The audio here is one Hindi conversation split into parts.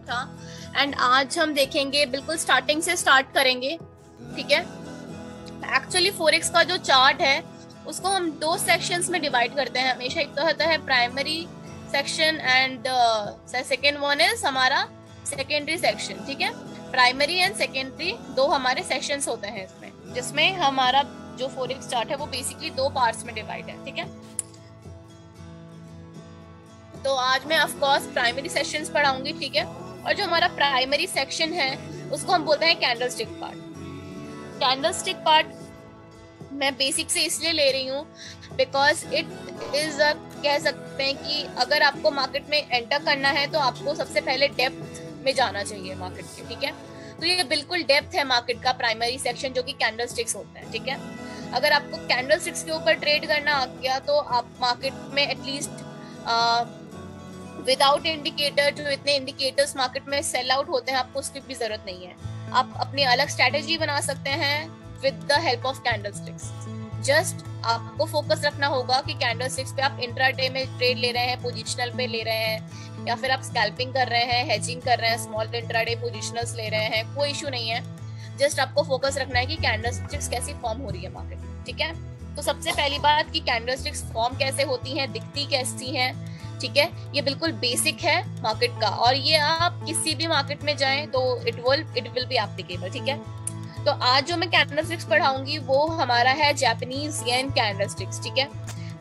था एंड आज हम देखेंगे, बिल्कुल स्टार्टिंग से स्टार्ट करेंगे, ठीक है। एक्चुअली फोरेक्स का जो चार्ट है उसको हम दो सेक्शंस में डिवाइड करते हैं हमेशा। एक तो होता है primary section and second one is हमारा सेकेंडरी सेक्शन, ठीक है। प्राइमरी एंड सेकेंडरी दो हमारे सेक्शंस होते हैं इसमें, जिसमें हमारा जो फोरेक्स चार्ट है वो बेसिकली दो पार्ट्स में डिवाइड है, ठीक है। तो आज मैं ऑफ कोर्स प्राइमरी सेक्शंस पढ़ाऊंगी, ठीक है। और जो हमारा प्राइमरी सेक्शन है उसको हम बोलते हैं कैंडलस्टिक पार्ट। कैंडलस्टिक पार्ट मैं बेसिक से इसलिए ले रही हूँ बिकॉज इट इज कह सकते हैं कि अगर आपको मार्केट में एंटर करना है तो आपको सबसे पहले डेप्थ में जाना चाहिए मार्केट के, ठीक है। तो ये बिल्कुल डेप्थ है मार्केट का प्राइमरी सेक्शन, जो कि कैंडलस्टिक्स होता है, ठीक है। अगर आपको कैंडलस्टिक्स के ऊपर ट्रेड करना आ गया तो आप मार्केट में एटलीस्ट विदाउट इंडिकेटर, जो इतने इंडिकेटर्स मार्केट में सेल आउट होते हैं, आपको उसकी भी जरूरत नहीं है। आप अपनी अलग स्ट्रेटेजी बना सकते हैं with the help of candlesticks. Just आपको फोकस रखना होगा कि कैंडलस्टिक्स पे आप इंट्राडे में ट्रेड ले रहे हैं, पोजिशनल पे ले रहे हैं, या फिर आप स्कैल्पिंग कर रहे हैं, हेजिंग कर रहे हैं, स्मॉल इंट्राडे पोजिशनल्स ले रहे हैं, कोई इशू नहीं है। जस्ट आपको फोकस रखना है कि कैंडलस्टिक्स कैसी फॉर्म हो रही है मार्केट में, ठीक है। तो सबसे पहली बात कि कैंडलस्टिक्स फॉर्म कैसे होती हैं, दिखती कैसी हैं, ठीक है। ये बिल्कुल बेसिक है मार्केट का, और ये आप किसी भी मार्केट में जाएं तो इट विल बी एप्लीकेबल, ठीक है। तो आज जो मैं कैंडलस्टिक्स पढ़ाऊंगी वो हमारा है जापानीज येन कैंडलस्टिक्स, ठीक है।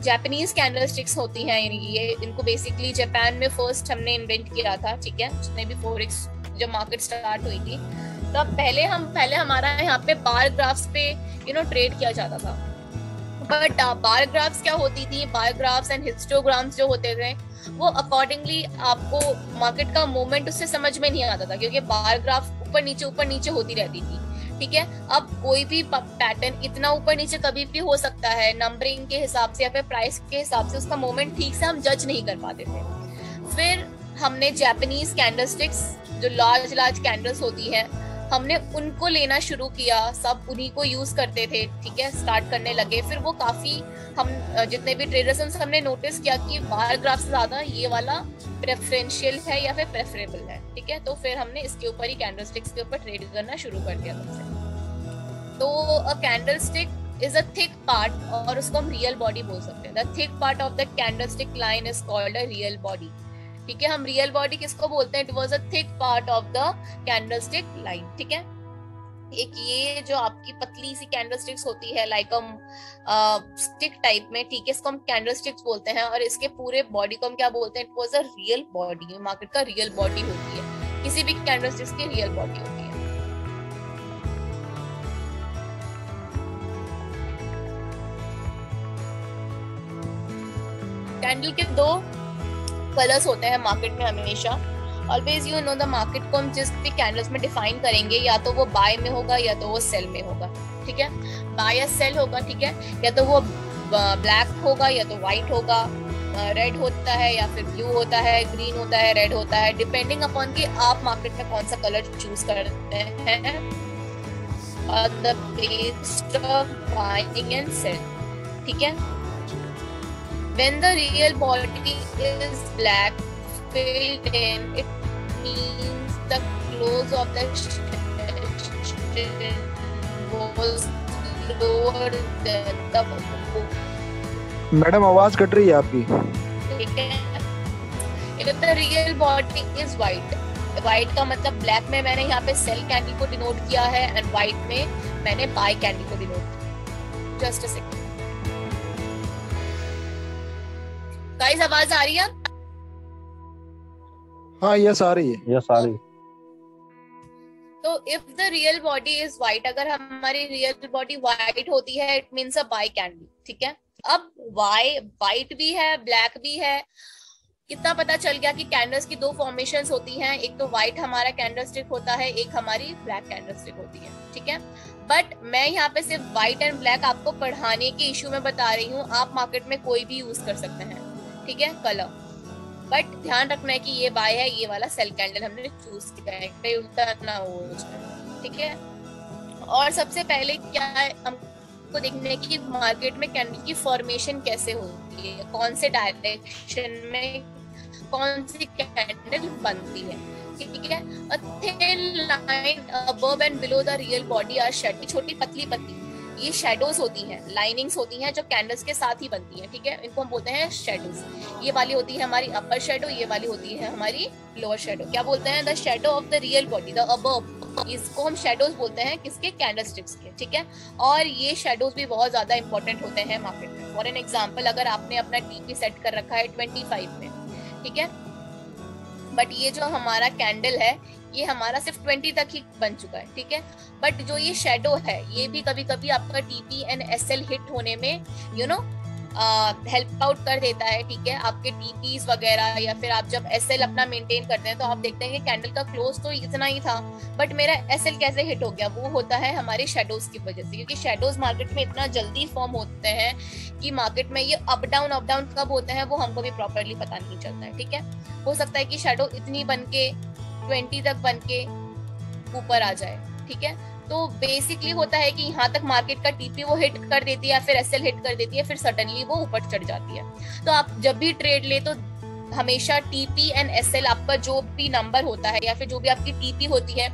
जापानीज कैंडलस्टिक्स होती हैं, यानी ये इनको बेसिकली जापान में फर्स्ट हमने इन्वेंट किया था, ठीक है। जितने भी फोरेक्स जब मार्केट स्टार्ट हुई थी तब पहले हमारा यहाँ पे बार ग्राफ्स पे ट्रेड किया जाता था। बट बार ग्राफ्स क्या होती थी, बार ग्राफ्स एंड हिस्टोग्राम्स जो होते थे वो अकॉर्डिंगली आपको मार्केट का मूवमेंट उससे समझ में नहीं आता था, क्योंकि बार ग्राफ ऊपर नीचे होती रहती थी, ठीक है। अब कोई भी पैटर्न इतना ऊपर नीचे कभी भी हो सकता है, नंबरिंग के हिसाब से या फिर प्राइस के हिसाब से उसका मूवमेंट ठीक से हम जज नहीं कर पाते थे। फिर हमने जापानीज कैंडलस्टिक्स, जो लार्ज कैंडल्स होती है, हमने उनको लेना शुरू किया, सब उन्हीं को यूज करते थे, ठीक है। स्टार्ट करने लगे, फिर वो काफी हम जितने भी ट्रेडर्स हमने नोटिस किया कि बार ग्राफ से ज्यादा ये वाला प्रेफरेंशियल है या फिर प्रेफरेबल है, ठीक है। तो फिर हमने इसके ऊपर ही कैंडलस्टिक्स के ऊपर ट्रेड करना शुरू कर दिया सबसे। तो a candlestick is a thick part, और उसको हम रियल बॉडी बोल सकते हैं। The thick part of the candlestick line is called a real body, ठीक है। हम रियल बॉडी किसको बोलते हैं? It was a thick part of the candlestick line, ठीक है। एक ये जो आपकी पतली सी कैंडलस्टिक्स होती है लाइक स्टिक टाइप में, ठीक है, इसको हम कैंडलस्टिक्स बोलते हैं। और इसके पूरे बॉडी को हम क्या बोलते हैं? It was a real body, market का रियल बॉडी होती है, किसी भी कैंडलस्टिक्स की रियल बॉडी होती है। कैंडल के दो कलर्स होते हैं मार्केट में हमेशा। Always you know the market को हम जिस भी कैंडल्स में डिफाइन करेंगे, या तो वो बाय में होगा या तो वो सेल में होगा, ठीक है। बाय या सेल होगा, ठीक है, या तो वो ब्लैक होगा या तो व्हाइट होगा, रेड होता है या फिर ब्लू होता है, ग्रीन होता है, रेड होता है, डिपेंडिंग अपॉन कि आप मार्केट में कौन सा कलर चूज करते हैं the based of buying and sell, ठीक है। When the real body is black filled in, it means the close of the session was lower than the before. Madam आवाज कट रही है आपकी, ठीक है। If the real body is white, white का मतलब ब्लैक में मैंने यहाँ पे सेल कैंडल को डिनोट किया है, एंड व्हाइट में मैंने बाय कैंडल को डिनोट किया। जस्ट अ सेकंड गाइस, आवाज आ रही है? हाँ यस आ रही है, यस आ रही है। तो if the real body is white, अगर हमारी रियल बॉडी व्हाइट होती है, it means a buy candle, ठीक है। अब व्हाइट भी है, ब्लैक भी है, कितना पता चल गया कि कैंडल्स की दो फॉर्मेशंस होती हैं। एक तो व्हाइट हमारा कैंडलस्टिक होता है, एक हमारी ब्लैक कैंडलस्टिक होती है, ठीक है। बट मैं यहाँ पे सिर्फ व्हाइट एंड ब्लैक आपको पढ़ाने के इशू में बता रही हूँ, आप मार्केट में कोई भी यूज कर सकते हैं, ठीक है, कलर। बट ध्यान रखना है कि ये बाय है, ये वाला सेल कैंडल हमने चूज किया है, कहीं उल्टा ना हो, ठीक है। और सबसे पहले क्या है, हमको देखना है कि मार्केट में कैंडल की फॉर्मेशन कैसे होती है, कौन से डायरेक्शन में कौन सी कैंडल बनती है। ठीक है। A thin line above and below the real body are shadows, छोटी पतली पतली ये शेडोज होती हैं, लाइनिंग्स होती हैं जो कैंडल्स के साथ ही बनती हैं, ठीक है। इनको हम बोलते हैं शेडोज। ये वाली होती है हमारी अपर शेडो, ये वाली होती है हमारी लोअर शेडो। क्या बोलते हैं? The shadow of the real body, the above, इसको हम शेडोज बोलते हैं किसके? कैंडलस्टिक्स के, ठीक है। और ये शेडोज भी बहुत ज्यादा इंपॉर्टेंट होते हैं मार्केट में। फॉर एन एग्जांपल, अगर आपने अपना टीपी सेट कर रखा है 25 में, ठीक है, बट ये जो हमारा कैंडल है ये हमारा सिर्फ 20 तक ही बन चुका है, ठीक है। बट जो ये शेडो है ये भी कभी कभी आपका टीपी एंड एसएल हिट होने में यू नो हेल्प आउट कर देता है, ठीक है। आपके टीपीज वगैरह या फिर आप जब एसएल अपना मेंटेन करते हैं तो आप देखते हैं कि कैंडल का क्लोज तो इतना ही था बट मेरा एसएल कैसे हिट हो गया, वो होता है हमारे शेडोज की वजह से। क्योंकि शेडोज मार्केट में इतना जल्दी फॉर्म होते हैं कि मार्केट में ये अप डाउन कब होते हैं वो हमको भी प्रॉपरली पता नहीं चलता है, ठीक है। हो सकता है कि शेडो इतनी बन के 20 तक बन के ऊपर आ जाए, ठीक है। तो बेसिकली होता है कि यहाँ तक मार्केट का टीपी वो हिट कर देती है या फिर एसएल हिट कर देती है, फिर सडनली वो ऊपर चढ़ जाती है। तो आप जब भी ट्रेड ले तो हमेशा टीपी एंड एसएल आपका जो भी नंबर होता है या फिर जो भी आपकी टीपी होती है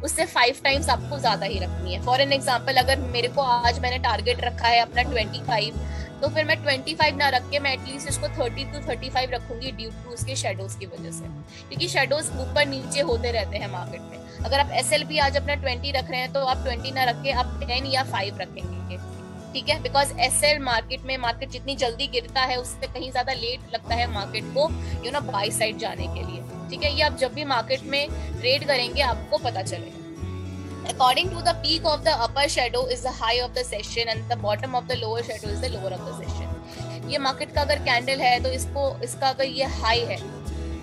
उससे 5 टाइम्स आपको ज्यादा ही रखनी है। फॉर एन एग्जांपल, अगर मेरे को आज मैंने टारगेट रखा है अपना 25, तो फिर मैं 25 ना रख के मैं एटलीस्ट इसको 30 to 35 रखूंगी ड्यू टू उसके शेडोज की वजह से, क्योंकि शेडोज ऊपर नीचे होते रहते हैं मार्केट में। अगर आप एसएल भी आज अपना 20 रख रहे हैं तो आप 20 ना रख के आप 10 या 5 रखेंगे, ठीक है। बिकॉज एसएल मार्केट जितनी जल्दी गिरता है उससे कहीं ज्यादा लेट लगता है मार्केट को यू नो बाई साइड जाने के लिए, ठीक है। ये आप जब भी मार्केट में ट्रेड करेंगे आपको पता चलेगा। According to the peak of the upper shadow is the high of the session and the bottom of the lower shadow is the lower of the session। ये मार्केट का अगर कैंडल है तो इसका अगर ये हाई है,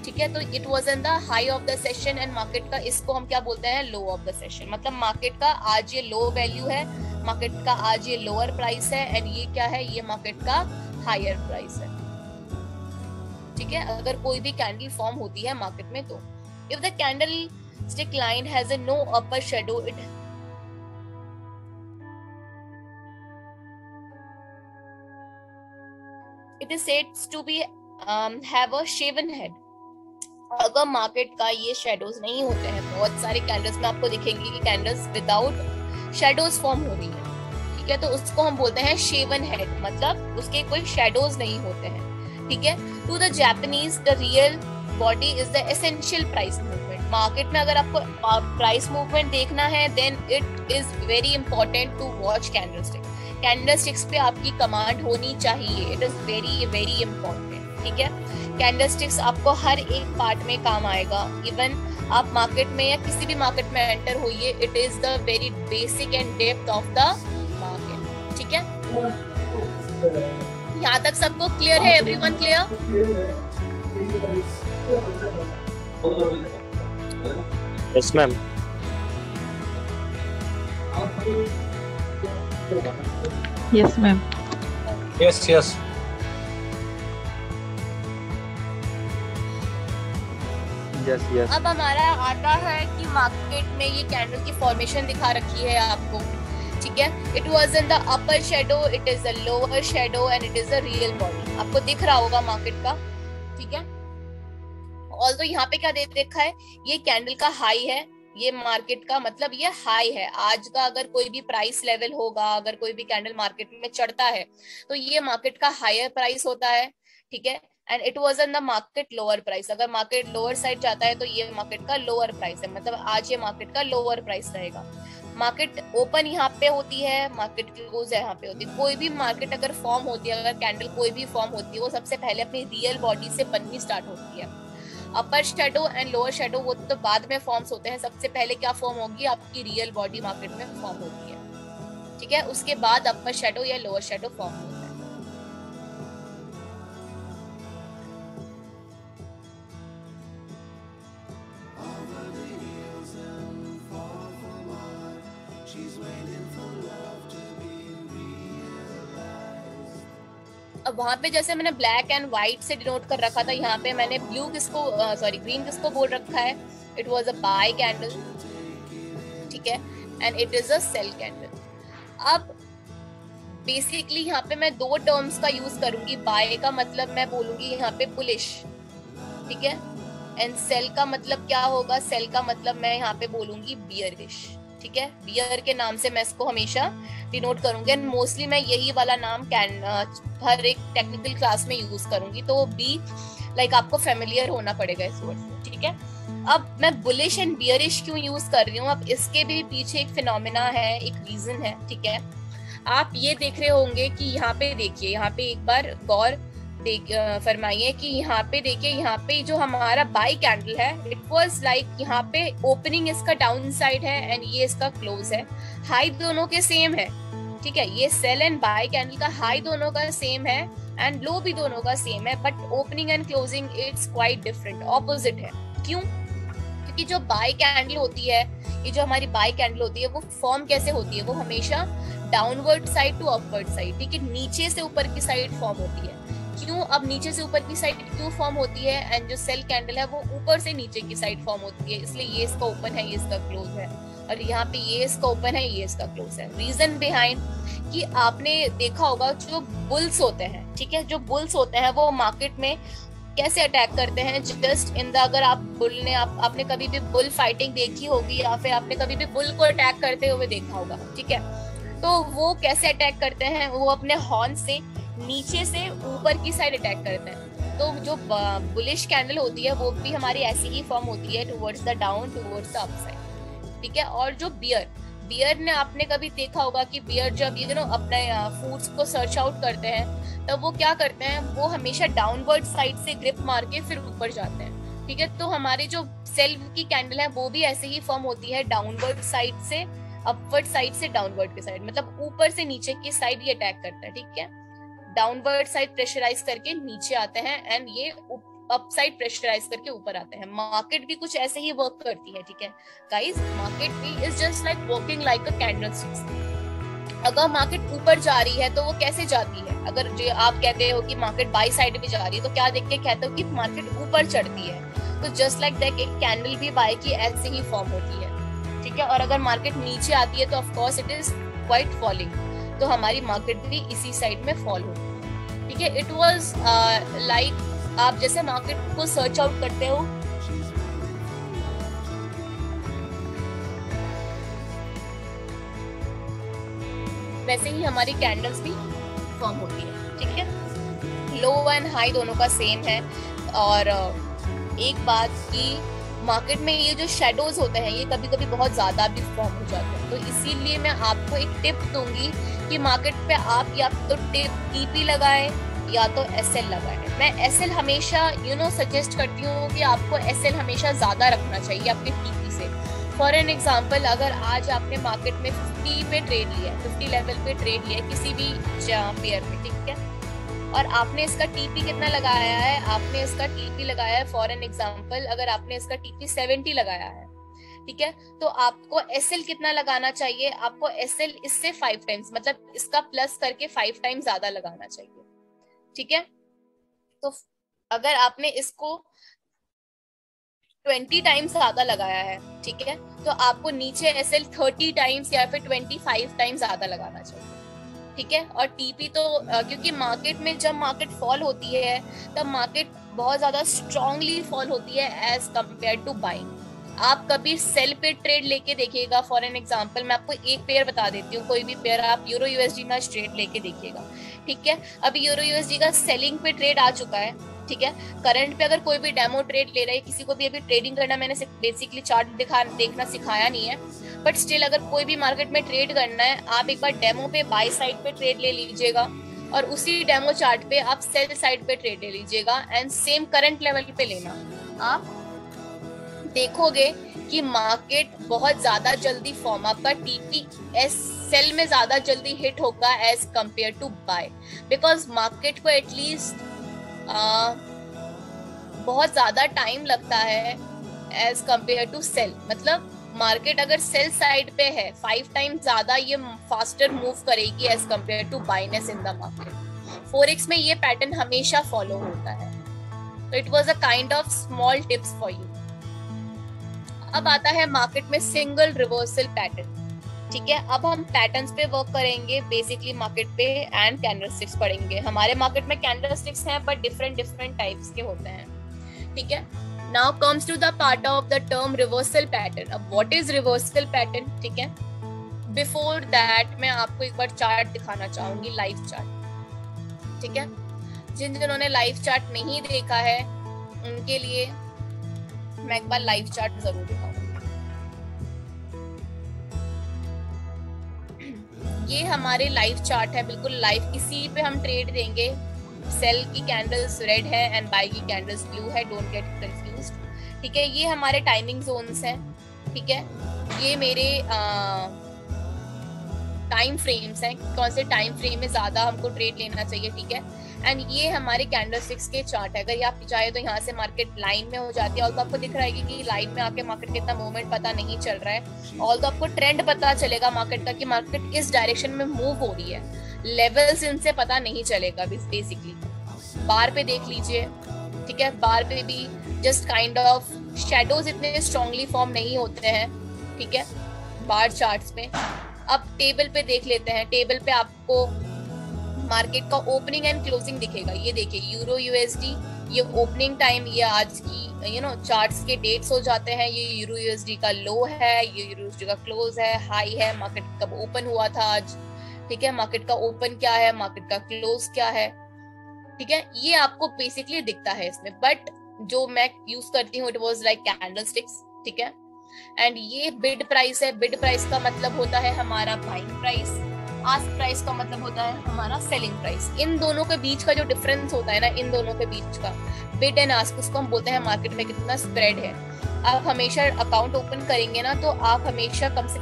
ठीक है, तो it was in the high of the session and market का इसको हम क्या बोलते हैं? लो ऑफ द सेशन। मतलब मार्केट का आज ये लो वैल्यू है, मार्केट का आज ये लोअर प्राइस है एंड ये क्या है? ये मार्केट का हायर प्राइस है, ठीक है। अगर कोई भी कैंडल फॉर्म होती है मार्केट में तो if the candle stick line has a no upper shadow, it is said to be have a shaven head। अगर मार्केट का ये शेडोज नहीं होते हैं, बहुत सारे कैंडल्स में आपको दिखेंगे कि कैंडल्स विदाउट शेडोज फॉर्म हो रही है, ठीक है, तो उसको हम बोलते हैं शेवन हेड, मतलब उसके कोई शेडोज नहीं होते हैं, ठीक है। To the Japanese the real body is the essential price movement. Market में अगर आपको प्राइस मूवमेंट देखना है then it is very important to watch candlesticks पे आपकी कमांड होनी चाहिए। It is very very important, ठीक है। कैंडलस्टिक्स आपको हर एक पार्ट में काम आएगा। इवन आप मार्केट में या किसी भी मार्केट में एंटर होइए, it is the very basic and depth of the market, ठीक है। यहाँ तक सबको क्लियर है? Everyone clear? Yes, ma'am. Yes, ma'am. Yes, yes. Yes yes. अब हमारा आता है कि मार्केट में ये कैंडल की फॉर्मेशन दिखा रखी है आपको, ठीक है। It was in the upper shadow, it is the lower shadow and it is the real body. आपको दिख रहा होगा मार्केट का, ठीक है। ऑल्दो यहाँ पे क्या दे देखा है? ये कैंडल का हाई है, ये मार्केट का मतलब ये हाई है। आज का अगर कोई भी प्राइस लेवल होगा, अगर कोई भी कैंडल मार्केट में चढ़ता है तो ये मार्केट का हायर प्राइस होता है, ठीक है। And it was in the market lower price. अगर मार्केट लोअर साइड जाता है तो ये मार्केट का लोअर प्राइस है, मतलब आज ये मार्केट का लोअर प्राइस रहेगा। मार्केट ओपन यहाँ पे होती है, मार्केट क्लोज यहाँ पे होती है। कोई भी मार्केट अगर फॉर्म होती है, अगर कैंडल कोई भी फॉर्म होती है, वो सबसे पहले अपनी रियल बॉडी से बननी स्टार्ट होती है। अपर शेडो एंड लोअर शेडो वो तो बाद में फॉर्म्स होते हैं। सबसे पहले क्या फॉर्म होगी? आपकी रियल बॉडी मार्केट में फॉर्म होती है, ठीक है। उसके बाद अपर शेडो या लोअर शेडो फॉर्म होता है। अब वहां पे जैसे मैंने ब्लैक एंड व्हाइट से डिनोट कर रखा था, यहाँ पे मैंने ब्लू किसको ग्रीन किसको बोल रखा है? It was a buy candle, ठीक है, and it is a sell candle. अब बेसिकली यहाँ पे मैं दो टर्म्स का यूज करूंगी। बाय का मतलब मैं बोलूंगी यहाँ पे बुलिश, ठीक है, एंड सेल का मतलब क्या होगा? सेल का मतलब मैं यहाँ पे बोलूंगी बियरिश, ठीक है? बियर के नाम से मैं इसको हमेशा डिनोट करूंगी एंड मोस्टली मैं यही वाला नाम हर एक टेक्निकल क्लास में यूज करूंगी, तो बी लाइक आपको फेमिलियर होना पड़ेगा इस वर्ड से, ठीक है? अब मैं बुलिश एंड बियरिश क्यों यूज कर रही हूँ? अब इसके भी पीछे एक फिनोमेना है, एक रीजन है, ठीक है? आप ये देख रहे होंगे कि यहाँ पे देखिए, यहाँ पे एक बार गौर फरमाइए कि यहाँ पे देखिए, यहाँ पे जो हमारा बाई कैंडल है, इट वाज लाइक यहाँ पे ओपनिंग इसका डाउन साइड है एंड ये इसका क्लोज है। हाई दोनों के सेम है, ठीक है? ये सेल एंड बाई कैंडल का हाई दोनों का सेम है एंड लो भी दोनों का सेम है, but opening and closing it's quite different, opposite है। क्यों? क्योंकि जो बाई कैंडल होती है, ये जो हमारी बाई कैंडल होती है, वो फॉर्म कैसे होती है? वो हमेशा downward side to upward side, ठीक है? नीचे से ऊपर की साइड फॉर्म होती है। क्यों? अब नीचे से ऊपर की साइड क्यों फॉर्म होती है? एंड जो सेल कैंडल है वो ऊपर से नीचे की साइड फॉर्म होती है, इसलिए ये इसका ओपन है, ये इसका क्लोज है, और यहाँ पे ये इसका ओपन है, ये इसका क्लोज है। रीजन बिहाइंड कि आपने देखा होगा जो बुल्स होते हैं, ठीक है, जो बुल्स होते हैं वो मार्केट में कैसे अटैक करते हैं? जस्ट इन द, अगर आप बुल ने आपने कभी भी बुल फाइटिंग देखी होगी या फिर आपने कभी भी बुल को अटैक करते हुए देखा होगा, ठीक है? तो वो कैसे अटैक करते हैं? वो अपने हॉर्न से नीचे से ऊपर की साइड अटैक करते हैं। तो जो बुलिश कैंडल होती है वो भी हमारी ऐसी ही फॉर्म होती है, towards the down, towards the upside, ठीक है? और जो बियर ने आपने कभी देखा होगा कि बियर जब अपने फूड्स को सर्च आउट करते हैं तब वो क्या करते हैं? वो हमेशा डाउनवर्ड साइड से ग्रिप मार के फिर ऊपर जाते हैं, ठीक है? तो हमारी जो सेल की कैंडल है वो भी ऐसे ही फॉर्म होती है, डाउनवर्ड साइड से अपवर्ड साइड से डाउनवर्ड की साइड, मतलब ऊपर से नीचे की साइड ये अटैक करता है, ठीक है? डाउनवर्ड साइड प्रेशराइज करके नीचे आते हैं एंड ये अप साइड प्रेशराइज करके ऊपर आते हैं। मार्केट भी कुछ ऐसे ही वर्क करती है, ठीक है गाइस? मार्केट भी is just like working like a candlesticks. अगर मार्केट ऊपर जा रही है तो वो कैसे जाती है? अगर जो आप कहते हो कि मार्केट बाई साइड भी जा रही है तो क्या देख के कहते हो कि मार्केट ऊपर चढ़ती है? तो जस्ट लाइक दैट एक कैंडल भी बाई की ऐसे ही फॉर्म होती है, ठीक है? और अगर मार्केट नीचे आती है तो of course it is quite falling, तो हमारी मार्केट भी इसी साइड में फॉल होती है, ठीक है? इट वाज लाइक आप जैसे मार्केट को सर्च आउट करते हो, वैसे ही हमारी कैंडल्स भी फॉर्म होती है, ठीक है? लो एंड हाई दोनों का सेम है। और एक बात की मार्केट में ये जो शेडोज होते हैं ये कभी कभी बहुत ज्यादा भी फॉर्म हो जाते हैं, तो इसीलिए मैं आपको एक टिप दूंगी कि मार्केट पे आप या तो टीपी लगाएं या तो एसएल लगाएं। मैं एसएल हमेशा सजेस्ट करती हूँ कि आपको एसएल हमेशा ज्यादा रखना चाहिए आपके टीपी से। फॉर एन एग्जांपल, अगर आज आपने मार्केट में 50 पे ट्रेड लिया, 50 लेवल पे ट्रेड लिया किसी भी पेयर में, ठीक है, और आपने इसका टीपी कितना लगाया है? आपने इसका टीपी लगाया है, फॉर एन एग्जांपल अगर आपने इसका टीपी 70 लगाया है, ठीक है, तो आपको एसएल कितना लगाना चाहिए? आपको एसएल इससे 5 टाइम्स, मतलब इसका प्लस करके 5 टाइम्स ज्यादा लगाना चाहिए, ठीक है? तो अगर आपने इसको 20 टाइम्स ज्यादा लगाया है, ठीक है, तो आपको नीचे एसएल 30 टाइम्स या फिर 25 टाइम्स ज्यादा लगाना चाहिए, ठीक है? और टीपी तो क्योंकि मार्केट में जब मार्केट फॉल होती है तब मार्केट बहुत ज्यादा स्ट्रांगली फॉल होती है एज कंपेयर टू बाइंग। आप कभी सेल पे ट्रेड लेके देखिएगा। फॉर एन एग्जांपल मैं आपको एक पेयर बता देती हूँ, कोई भी पेयर आप यूरो यूएसडी में ट्रेड लेके देखिएगा, ठीक है? अभी यूरो यूएसडी का सेलिंग पे ट्रेड आ चुका है, ठीक है? करंट पे अगर कोई भी डेमो ट्रेड ले रहा है, किसी को भी अभी ट्रेडिंग करना मैंने बेसिकली चार्ट देखना सिखाया नहीं है, बट स्टिल अगर कोई भी मार्केट में ट्रेड करना है, आप एक बार डेमो पे बाय साइड पे ट्रेड ले लीजिएगा और उसी डेमो चार्ट पे आप सेल साइड पे ट्रेड ले लीजिएगा एंड सेम करंट लेवल पे लेना। आप देखोगे कि मार्केट बहुत ज्यादा जल्दी फॉर्म, आपका टीपी एस सेल में ज्यादा जल्दी हिट होगा as compare to buy, because market को एटलीस्ट बहुत ज्यादा टाइम लगता है एज कंपेयर टू सेल। मतलब मार्केट अगर सेल साइड पे है 5 टाइम ज्यादा ये फास्टर मूव करेगी as compare to business in the market. Forex में ये पैटर्न हमेशा फॉलो होता है। तो it was a kind of small tips for you. अब आता है मार्केट में सिंगल रिवर्सल पैटर्न, ठीक है? अब हम पैटर्न्स पे वर्क करेंगे बेसिकली मार्केट पे एंड कैंडलस्टिक्स पढ़ेंगे। हमारे मार्केट में कैंडलस्टिक्स हैं बट डिफरेंट टाइप्स के होते हैं, ठीक है? Now comes to the part of the term reversal pattern. अब व्हाट इज रिवर्सल पैटर्न? ठीक है, बिफोर दैट मैं आपको एक बार चार्ट दिखाना चाहूंगी, लाइव चार्ट. ठीक है, जिन्होंने लाइव चार्ट नहीं देखा है उनके लिए मैं एक बार लाइव चार्ट जरूर दिखाऊंगी. ये हमारे लाइव चार्ट है, बिल्कुल लाइव. इसी पे हम ट्रेड देंगे. सेल की कैंडल्स रेड है एंड बाय की कैंडल्स ब्लू है, डोंट गेट कंफ्यूज्ड. ठीक है, ये हमारे टाइमिंग जोन्स हैं. ठीक है, ये मेरे टाइम फ्रेम्स हैं, कौन से टाइम फ्रेम में ज्यादा हमको ट्रेड लेना चाहिए. ठीक है, एंड ये हमारे कैंडलस्टिक्स के चार्ट है. अगर आप चाहे तो यहाँ से मार्केट लाइन में हो जाती है, और तो आपको दिख रहा है कि लाइन में आके मार्केट कितना मूवमेंट पता नहीं चल रहा है. और तो आपको ट्रेंड पता चलेगा मार्केट का कि मार्केट किस डायरेक्शन में मूव हो रही है. लेवल्स इनसे पता नहीं चलेगा बेसिकली. बार पे देख लीजिए. ठीक है, बार पे भी जस्ट काइंड ऑफ शैडोज इतने स्ट्रांगली फॉर्म नहीं होते हैं. ठीक है, बार चार्ट्स में. अब टेबल पे देख लेते हैं. टेबल पे आपको मार्केट का ओपनिंग एंड क्लोजिंग दिखेगा. ये देखिए यूरो यूएसडी, ये ओपनिंग टाइम, ये आज की चार्ट्स के डेट्स हो जाते हैं. ये यूरो यूएसडी का लो है, ये यूरो यूएसडी का क्लोज है, हाई है. मार्केट कब ओपन हुआ था आज. ठीक है, मार्केट का ओपन क्या है, मार्केट का क्लोज क्या है. ठीक है, ये आपको बेसिकली दिखता है इसमें. बट जो मैं यूज करती हूँ इट वाज लाइक कैंडलस्टिक्स. ठीक है, एंड ये बिड प्राइस है. बिड प्राइस का मतलब होता है हमारा बाइंग प्राइस. आस्क प्राइस का मतलब होता है हमारा सेलिंग प्राइस. इन दोनों के बीच का जो डिफरेंस होता है ना, इन दोनों के बीच का बिड एंड आस्क, उसको हम बोलते हैं मार्केट में कितना स्प्रेड है. आप हमेशा अकाउंट ओपन करेंगे ना, तो आप हमेशा कम से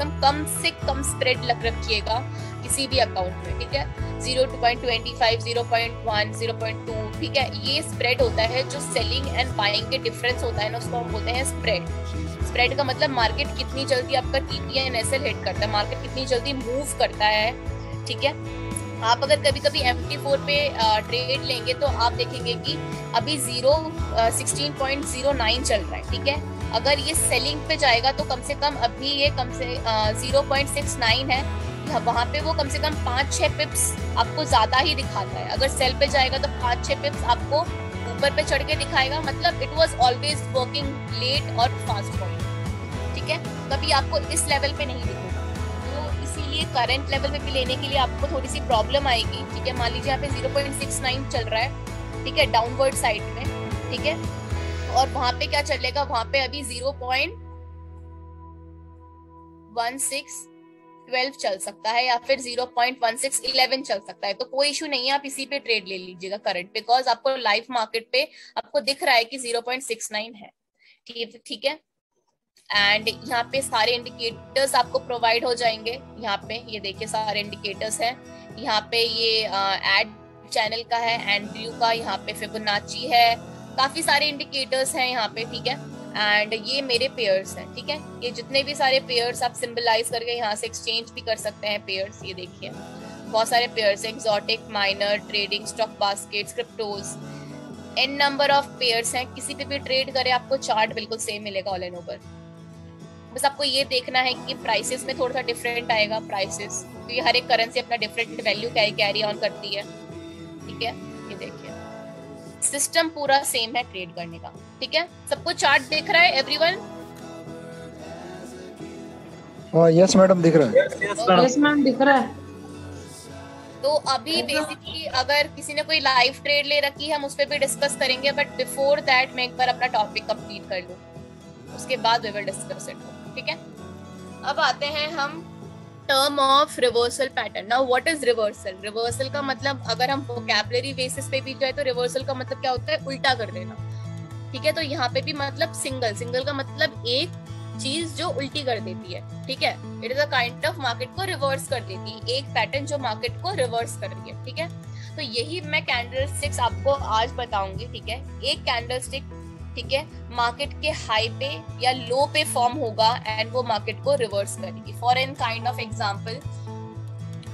कम स्प्रेड रखिएगा किसी भी अकाउंट में. ठीक है, 0.25, 0.1, 0.2. ठीक है, ये स्प्रेड होता है. जो सेलिंग एंड बाइंग के डिफरेंस होता है ना, उसको हम बोलते हैं स्प्रेड. स्प्रेड का मतलब मार्केट कितनी जल्दी आपका TPNSL हिट करता है, मार्केट कितनी जल्दी मूव करता है. ठीक है, आप अगर कभी कभी MT4 पे ट्रेड लेंगे तो आप देखेंगे कि अभी 16.09 चल रहा है. ठीक है, अगर ये सेलिंग पे जाएगा तो कम से कम अभी ये 0.69 है. वहां पे वो कम से कम 5-6 पिप्स आपको ज्यादा ही दिखाता है. अगर सेल पे जाएगा तो 5-6 पिप्स आपको ऊपर पे चढ़ के दिखाएगा. मतलब it was always working late और फास्ट फॉलोइंग. ठीक है, कभी आपको इस लेवल पे नहीं दिखेगा. तो इसीलिए करंट लेवल पे भी लेने के लिए आपको थोड़ी सी प्रॉब्लम आएगी. ठीक है, मान लीजिए यहाँ पे 0.69 चल रहा है. ठीक है, डाउनवर्ड साइड में. ठीक है, और वहां पे क्या चलेगा, वहां पे अभी 0.1612 चल सकता है, या फिर 0.1611 चल सकता है. तो कोई इशू नहीं है, आप इसी पे ट्रेड ले लीजिएगा करंट, बिकॉज आपको लाइव मार्केट पे आपको दिख रहा है कि 0.69 है. ठीक है, एंड यहाँ पे सारे इंडिकेटर्स आपको प्रोवाइड हो जाएंगे. यहाँ पे ये देखिए सारे इंडिकेटर्स हैं. यहाँ पे ये एड चैनल का है, एंड्रयू का, यहाँ पे फिबोनाची है, काफी सारे इंडिकेटर्स हैं यहाँ पे. ठीक है, एंड ये मेरे पेयर्स हैं. ठीक है, ये जितने भी सारे पेयर्स आप सिंबलाइज करके यहाँ से एक्सचेंज भी कर सकते हैं पेयर्स. ये देखिए बहुत सारे pairs, exotic, minor, trading, stock baskets, cryptos, an number of pairs हैं. किसी पे भी ट्रेड करें आपको चार्ट बिल्कुल सेम मिलेगा ऑल एंड ओवर. बस आपको ये देखना है कि प्राइसेस में थोड़ा सा डिफरेंट आएगा. प्राइसेस क्योंकि हर एक करेंसी अपना डिफरेंट वैल्यू कैरी ऑन करती है. ठीक है, ये देखिए सिस्टम पूरा सेम है ट्रेड करने का. ठीक है, सबको चार्ट दिख रहा है एवरीवन? यस मैडम, दिख रहा है. यस मैम, दिख रहा है. तो अभी बेसिकली अगर किसी ने कोई लाइव ट्रेड ले रखी है हम उस पर भी डिस्कस करेंगे. बट बिफोर दैट मैं एक बार अपना टॉपिक कंप्लीट कर लूं, उसके बाद वी विल डिस्कस इट. ठीक है, अब आते हैं हम term of reversal pattern. Now what is reversal? Reversal का मतलब अगर हम वोकैबुलरी बेसिस पे भी जाए तो रिवर्सल का मतलब क्या होता है, उल्टा कर देना. ठीक है, तो यहाँ पे भी मतलब सिंगल का मतलब एक चीज जो उल्टी कर देती है. ठीक है, it is a kind of market को रिवर्स कर देती है, एक पैटर्न जो मार्केट को रिवर्स कर रही है. ठीक है, तो यही मैं कैंडलस्टिक्स आपको आज बताऊंगी. ठीक है, एक कैंडलस्टिक ठीक है मार्केट के हाई पे या लो पे फॉर्म होगा एंड वो मार्केट को रिवर्स करेगी. For an kind of example,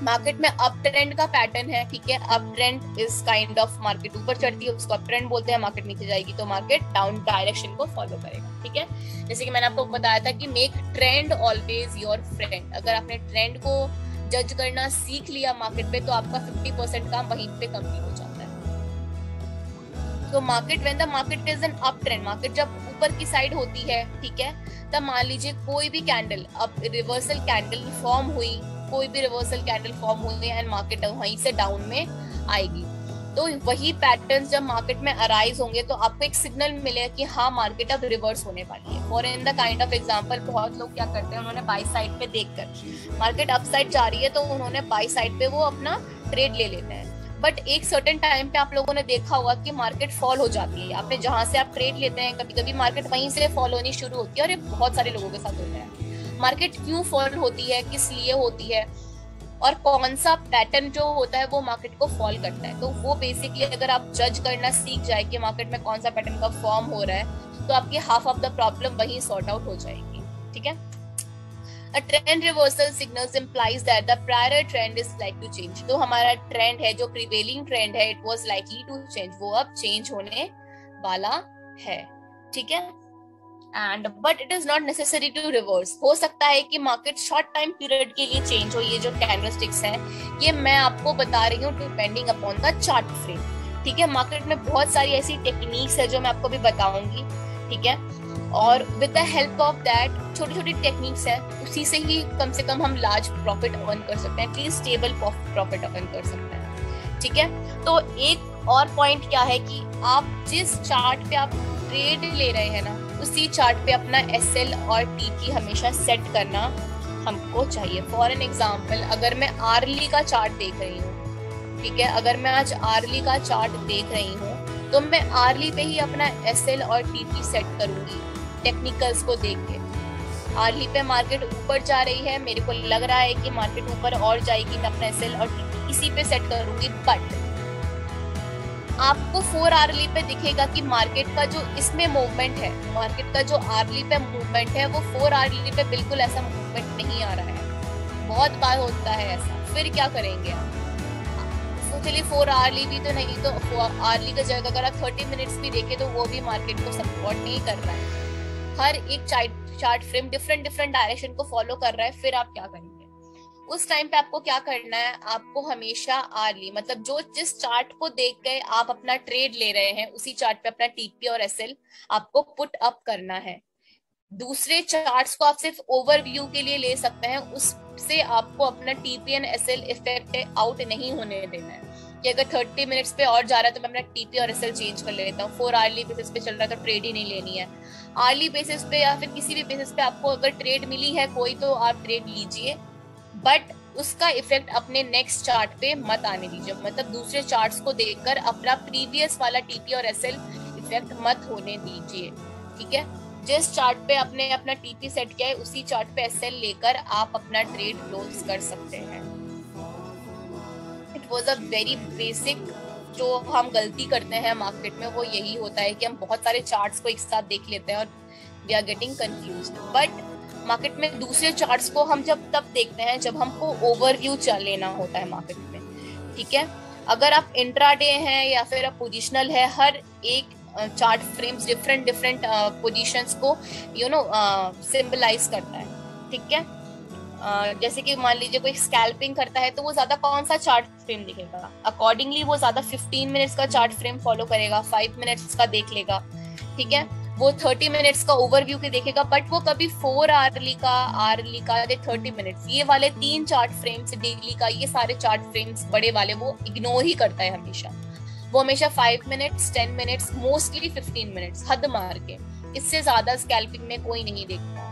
market में अप ट्रेंड का पैटर्न है. ठीक है, up trend is kind of market ऊपर चढ़ती है उसको अप ट्रेंड बोलते हैं. मार्केट नीचे जाएगी तो मार्केट डाउन डायरेक्शन को फॉलो करेगा. ठीक है, जैसे कि मैंने आपको बताया था कि make trend always your friend. अगर आपने ट्रेंड को जज करना सीख लिया मार्केट पे तो आपका 50% काम वहीं पे कंप्लीट हो जाता है. तो market when the market is an up trend, market जब ऊपर की साइड होती है, ठीक है, तब मान लीजिए कोई भी कैंडल, अब रिवर्सल कैंडल फॉर्म हुई, कोई भी रिवर्सल कैंडल फॉर्म हुई एंड मार्केट वहीं से डाउन में आएगी, तो वही पैटर्न्स जब मार्केट में अराइज होंगे तो आपको एक सिग्नल मिलेगा कि हाँ मार्केट अब रिवर्स होने वाली है। For in the kind of example, बहुत लोग क्या करते हैं, उन्होंने बाई साइड पे देखकर मार्केट अप साइड जा रही है तो उन्होंने बाई साइड पे वो अपना ट्रेड ले लेते हैं, बट एक सर्टेन टाइम पे आप लोगों ने देखा होगा कि मार्केट फॉल हो जाती है। आपने जहां से आप ट्रेड लेते हैं, कभी कभी मार्केट वहीं से फॉल होनी शुरू होती है, और ये बहुत सारे लोगों के साथ होता है। मार्केट क्यों फॉल होती है, किस लिए होती है, और कौन सा पैटर्न जो होता है वो मार्केट को फॉल करता है, तो वो बेसिकली अगर आप जज करना सीख जाए कि मार्केट में कौन सा पैटर्न का फॉर्म हो रहा है, तो आपकी हाफ ऑफ द प्रॉब्लम वहीं सॉर्ट आउट हो जाएगी। ठीक है, A trend reversal signals implies that the prior trend is likely to change. तो हमारा ट्रेंड है, जो प्रिवेलिंग ट्रेंड है, it was likely to change, वो अब चेंज होने वाला है। ठीक है, and but it is not necessary to reverse. हो सकता है कि मार्केट शॉर्ट टाइम पीरियड के लिए चेंज हो। ये जो कैंडलस्टिक्स हैं, ये मैं आपको बता रही हूँ depending upon the chart frame. ठीक है, मार्केट में बहुत सारी ऐसी टेक्निक्स है जो मैं आपको भी बताऊंगी। ठीक है, और with the help of that, छोटी छोटी टेक्निक्स है, उसी से ही कम से कम हम लार्ज प्रॉफिट अर्न कर सकते हैं, एटलीस्ट स्टेबल प्रॉफिट अर्न कर सकते हैं। ठीक है, तो एक और पॉइंट क्या है कि आप जिस चार्ट पे आप ट्रेड ले रहे हैं ना, उसी चार्ट पे अपना एसएल और टीपी हमेशा सेट करना हमको चाहिए। फॉर एन एग्जांपल, अगर मैं आर्ली का चार्ट देख रही हूँ, ठीक है, अगर मैं आज आर्ली का चार्ट देख रही हूँ, तो मैं आर्ली पे ही अपना एसएल और टीपी सेट करूंगी टेक्निकल्स को देख के। आर्ली पे मार्केट ऊपर जा रही है, मेरे को लग रहा है कि मार्केट ऊपर और जाएगी, मैं अपना एसएल और टीपी इसी पे सेट करूंगी। बट आपको 4 आर्ली पे दिखेगा कि मार्केट का जो इसमें मूवमेंट है, मार्केट का जो आर्ली पे मूवमेंट है, वो 4 आर्ली पे बिल्कुल ऐसा मूवमेंट नहीं आ रहा है। बहुत बार होता है ऐसा। फिर क्या करेंगे आप? तो चलिए 4 आर्ली भी तो नहीं, तो आर्ली की जगह अगर आप 30 मिनट्स भी देखें तो वो भी मार्केट को सपोर्ट नहीं कर रहा है। हर एक चार्ट फ्रेम डिफरेंट डायरेक्शन को फॉलो कर रहा है। फिर आप क्या करेंगे? उस टाइम पे आपको क्या करना है, आपको हमेशा आर्ली, मतलब जो जिस चार्ट को देख के आप अपना ट्रेड ले रहे हैं, उसी चार्ट पे अपना टीपी और एसएल आपको पुट अप करना है। दूसरे चार्ट्स को आप सिर्फ ओवरव्यू के लिए ले सकते हैं, उससे आपको अपना TP and SL effect out नहीं होने देना है कि अगर 30 मिनट्स पे और जा रहा है तो मैं अपना टीपी और एसएल चेंज कर लेता हूँ। 4 आर्ली बेसिस पे चल रहा है तो ट्रेड ही नहीं लेनी है। आर्ली बेसिस पे या फिर किसी भी बेसिस पे आपको अगर ट्रेड मिली है कोई, तो आप ट्रेड लीजिए, बट उसका इफेक्ट अपने नेक्स्ट चार्ट पे मत आने दीजिए। मतलब दूसरे चार्ट्स को देखकर अपना प्रीवियस वाला टीपी और एसएल इफेक्ट मत होने दीजिए। ठीक है, जिस चार्ट पे आपने अपना टीपी सेट किया है, उसी चार्ट पे एसएल लेकर आप अपना ट्रेड क्लोज कर सकते हैं। It was a very basic, जो हम गलती करते हैं मार्केट में वो यही होता है कि हम बहुत सारे चार्ट्स को एक साथ देख लेते हैं और we are getting confused. But market में दूसरे चार्ट्स को हम जब तब देखते हैं जब हमको ओवरव्यू लेना होता है मार्केट में। ठीक है, अगर आप इंट्राडे हैं या फिर आप पोजिशनल है, हर एक चार्ट फ्रेम्स डिफरेंट पोजीशंस को सिंबलाइज करता है। ठीक है, जैसे कि मान लीजिए कोई स्कैल्पिंग करता है तो वो ज्यादा कौन सा चार्ट फ्रेम दिखेगा, अकॉर्डिंगली वो ज्यादा 15 मिनट्स का चार्ट फ्रेम फॉलो करेगा, 5 मिनट्स का देख लेगा। ठीक है, वो 30 मिनट्स का ओवरव्यू के देखेगा, बट वो कभी 4 आर्ली का 30 मिनट्स, ये वाले 3 चार्ट फ्रेम्स, डेली का, ये सारे चार्ट फ्रेम्स बड़े वाले वो इग्नोर ही करता है हमेशा। वो हमेशा 5 मिनट्स, 10 मिनट्स, मोस्टली 15 मिनट्स हद मार के, इससे ज्यादा स्कैल्पिंग में कोई नहीं देखता।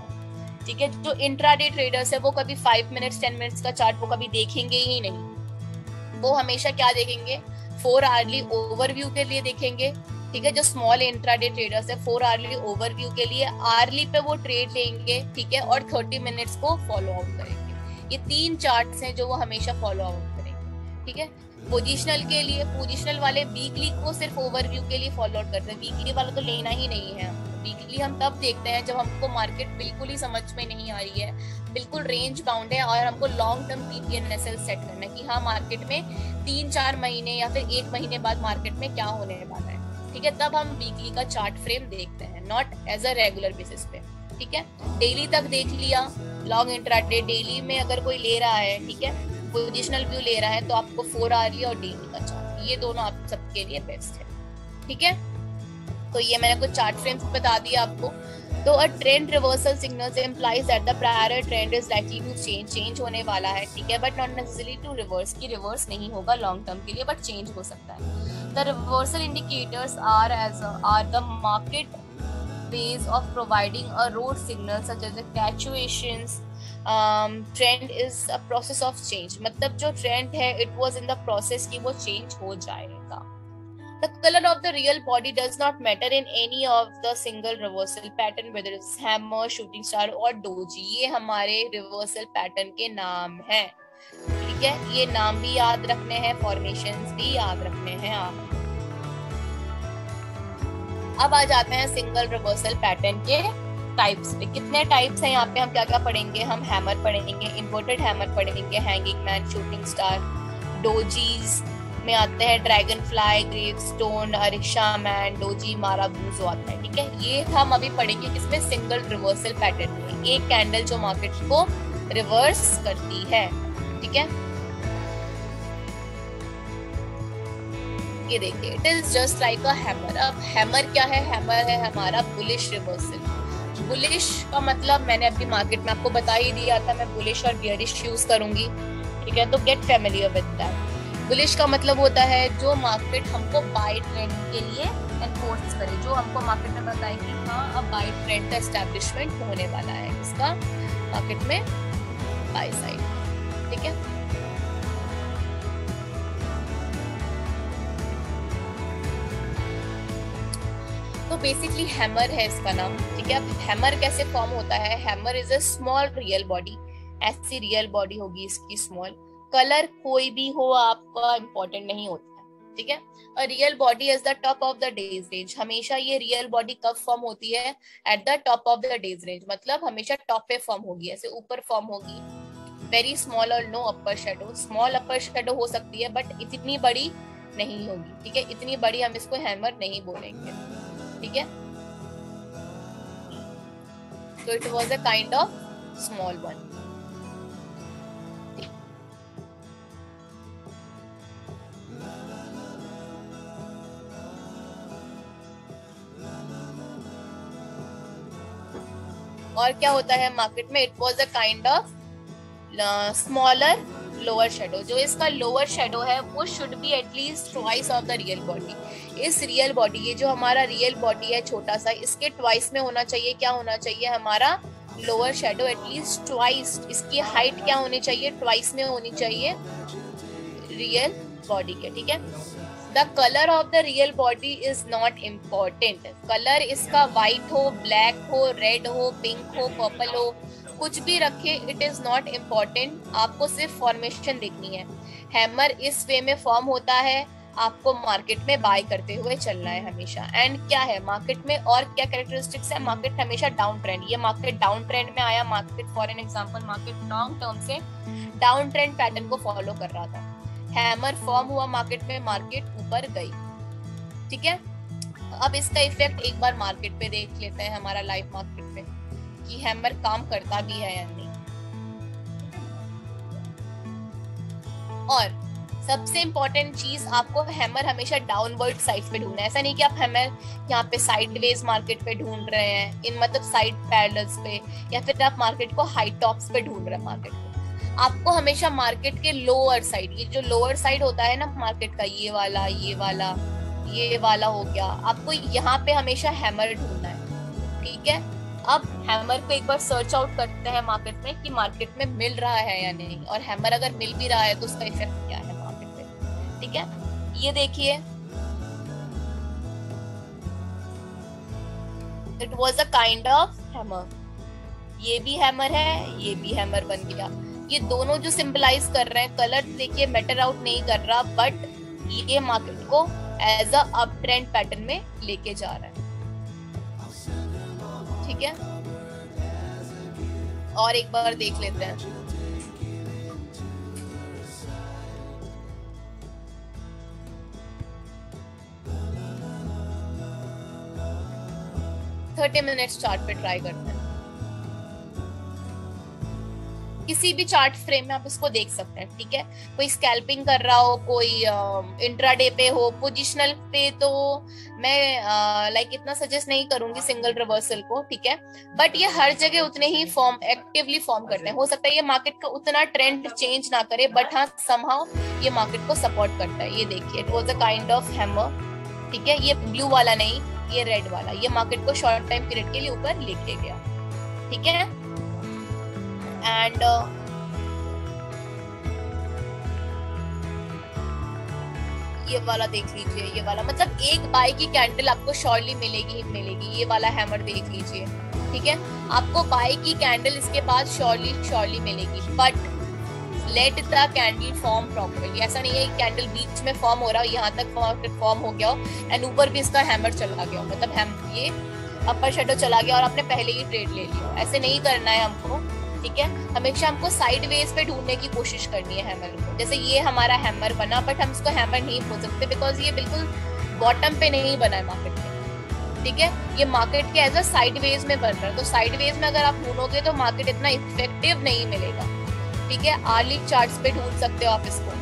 ठीक है, जो इंट्राडे ट्रेडर्स है वो कभी 5 मिनट्स, 10 मिनट्स का चार्ट वो कभी देखेंगे ही नहीं। वो हमेशा क्या देखेंगे, 4 आर्ली ओवरव्यू के लिए देखेंगे। ठीक है, जो स्मॉल इंट्राडे ट्रेडर्स है 4 आर्ली ओवरव्यू के लिए आर्ली पे वो ट्रेड लेंगे। ठीक है, और 30 मिनट्स को फॉलो आउट करेंगे। ये 3 चार्ट्स हैं जो वो हमेशा फॉलो आउट करेंगे। ठीक है, पोजिशनल के लिए, पोजिशनल वाले वीकली को सिर्फ ओवरव्यू के लिए फॉलो आउट करते हैं, वीकली वाला तो लेना ही नहीं है। वीकली हम तब देखते हैं जब हमको मार्केट बिल्कुल ही समझ में नहीं आ रही है, बिल्कुल रेंज बाउंड है, और हमको long term TP and SL set करना है कि हाँ मार्केट में 3-4 महीने या फिर 1 महीने बाद मार्केट में क्या होने वाला है। ठीक है, तब हम वीकली का चार्ट फ्रेम देखते हैं, not as a regular basis पे। ठीक है, डेली तक देख लिया, लॉन्ग इंट्राडे डेली में अगर कोई ले रहा है, ठीक है, पोजिशनल व्यू ले रहा है, तो आपको 4 आर्ली और डेली का चार्ट, ये दोनों आप सबके लिए बेस्ट है। ठीक है, तो ये मैंने कुछ चार्ट फ्रेम्स बता दिया आपको। तो a trend reversal signals implies that the prior trend is likely to change होने वाला है, ठीक है, but not necessarily to reverse, की रिवर्स नहीं होगा लॉन्ग टर्म के लिए, बट चेंज हो सकता है। The reversal indicators are the market ways of providing a road signal such as fluctuations. Trend is a process of change, मतलब जो trend है it was in the process कि वो change हो जाएगा। The color of the real body does not matter in any of the single reversal pattern, whether it's hammer, shooting star और doji। ये हमारे reversal pattern के नाम हैं, ठीक है, ये नाम भी याद रखने हैं, formations भी याद रखने हैं आप। अब आ जाते हैं सिंगल रिवर्सल पैटर्न के टाइप्स पे। कितने टाइप्स हैं यहाँ पे, हम क्या क्या पढ़ेंगे, हम हैमर पढ़ेंगे, इन्वर्टेड हैमर पढ़ेंगे, hanging man, shooting star, dojis में आते हैं dragonfly, gravestone, rickshaw man, doji, marubozu आता है, ठीक है। ये हम अभी पढ़ेंगे किसमें, सिंगल रिवर्सल पैटर्न में, एक कैंडल जो मार्केट को रिवर्स करती है, ठीक है। ये देखिए, it is just like a hammer. अब हैमर क्या है, हैमर है हमारा बुलिश रिवर्सल। बुलिश का मतलब मैंने अभी मार्केट में आपको बता ही दिया था, मैं बुलिश और बियरिश यूज करूंगी, ठीक है, तो get familiar with that. Bullish का मतलब होता है जो मार्केट हमको बाय ट्रेंड के लिए एनफोर्स करे, जो हमको मार्केट में बताए कि हाँ अब बाय ट्रेंड का एस्टैब्लिशमेंट होने वाला है इसका मार्केट में बाय साइड, ठीक है। तो बेसिकली हैमर है इसका नाम, ठीक है। अब हैमर कैसे फॉर्म होता है, hammer is a small real body, ऐसी रियल बॉडी होगी इसकी स्मॉल, कलर कोई भी हो आपका इम्पोर्टेंट नहीं होता है, ठीक है। अ real body is the top of the days range, हमेशा ये रियल बॉडी कब फॉर्म होती है, at the top of the days range, मतलब हमेशा टॉप पे फॉर्म होगी, ऐसे ऊपर फॉर्म होगी। वेरी स्मॉल और नो अपर शेडो, स्मॉल अपर शेडो हो सकती है बट इतनी बड़ी नहीं होगी, ठीक है, इतनी बड़ी हम इसको हैमर नहीं बोलेंगे, ठीक है। तो it was a kind of small one. और क्या होता है मार्केट में, it was a kind of smaller lower shadow. जो इसका लोअर शेडो है वो should be at least twice of the real body. इस रियल बॉडी, ये जो हमारा रियल बॉडी है छोटा सा, इसके ट्वाइस में होना चाहिए, क्या होना चाहिए हमारा लोअर शेडो एटलीस्ट ट्वाइस, इसकी हाइट क्या होनी चाहिए, ट्वाइस में होनी चाहिए रियल बॉडी के, ठीक है। The colour of the real body is not important, colour इसका व्हाइट हो, ब्लैक हो, रेड हो, पिंक हो, पर्पल हो, कुछ भी रखे, इट इज नॉट इम्पोर्टेंट, आपको सिर्फ फॉर्मेशन देखनी है। हैमर इस वे में फॉर्म होता है, आपको मार्केट में बाय करते हुए चलना है हमेशा। एंड क्या है मार्केट में और क्या कैरेक्टरिस्टिक्स है, मार्केट हमेशा डाउन ट्रेंड, ये मार्केट डाउन ट्रेंड में आया, market for an example market long term से डाउन ट्रेंड पैटर्न को फॉलो कर रहा था, हैमर फॉर्म हुआ मार्केट में, मार्केट ऊपर गई, ठीक है। अब इसका इफेक्ट एक बार मार्केट पे देख लेते हैं, हमारा लाइव मार्केट पे, कि हैमर काम करता भी है या नहीं। और सबसे इंपॉर्टेंट चीज, आपको हैमर हमेशा डाउनवर्ड साइड पे ढूंढना है, ऐसा नहीं कि आप हैमर यहाँ पे साइडवेज मार्केट पे ढूंढ रहे हैं, इन मतलब साइड पैरेलल्स पे, या फिर आप मार्केट को हाई टॉप्स पे ढूंढ रहे हैं मार्केट पे। आपको हमेशा मार्केट के लोअर साइड, ये जो लोअर साइड होता है ना मार्केट का, ये वाला ये वाला ये वाला हो गया, आपको यहाँ पे हमेशा हैमर ढूंढना है, ठीक है। अब हैमर को एक बार सर्च आउट करते हैं मार्केट में कि मार्केट में मिल रहा है या नहीं, और हैमर अगर मिल भी रहा है तो उसका इफेक्ट क्या है मार्केट पे, ठीक है। ये देखिए, it was a kind of hammer, ये भी हैमर है, ये भी हैमर बन गया। ये दोनों जो सिंबलाइज कर रहे हैं, कलर देखिए मैटर आउट नहीं कर रहा, बट ये मार्केट को as a up trend pattern में लेके जा रहा है, ठीक है। और एक बार देख लेते हैं, $30 मिनट्स चार्ट पे ट्राई करते हैं। किसी भी चार्ट फ्रेम में आप इसको देख सकते हैं, ठीक है। कोई स्कैल्पिंग कर रहा हो, कोई इंट्राडे पे हो, पोजिशनल पे तो मैं लाइक इतना सजेस्ट नहीं करूंगी सिंगल रिवर्सल को, ठीक है। बट ये हर जगह उतने ही एक्टिवली फॉर्म करते हैं। हो सकता है ये मार्केट का उतना ट्रेंड चेंज ना करे, बट हाँ समहाउ ये मार्केट को सपोर्ट करता है। ये देखिए, it was a kind of hammer, ठीक है। ये ब्लू वाला नहीं, ये रेड वाला, ये मार्केट को शॉर्ट टाइम पीरियड के लिए ऊपर लेके गया, ठीक है। एंड ये वाला देख लीजिए, ये वाला मतलब एक बाय की कैंडल आपको श्योरली मिलेगी ही मिलेगी। ये वाला हैमर देख लीजिए, ठीक है। आपको बाय की कैंडल इसके बाद श्योरली मिलेगी, but let the candle form properly. ऐसा नहीं है कि कैंडल बीच में फॉर्म हो रहा हो, यहाँ तक फॉर्म हो गया हो एंड ऊपर भी इसका हैमर चला गया हो, मतलब ये अपर शैडो चला गया और आपने पहले ही ट्रेड ले लिया। ऐसे नहीं करना है हमको, ठीक है। हमेशा हमको साइडवेज पे ढूंढने की कोशिश करनी है हैमर को। जैसे ये हमारा हैमर बना, बट हम इसको हैमर नहीं बोल सकते बिकॉज ये बिल्कुल बॉटम पे नहीं बना है मार्केट में, ठीक है। ये मार्केट के एज अ साइडवेज में बन रहा है, तो साइडवेज में अगर आप ढूंढोगे तो मार्केट इतना इफेक्टिव नहीं मिलेगा, ठीक है। आर्ली चार्ट्स पे ढूंढ सकते हो आप इसको।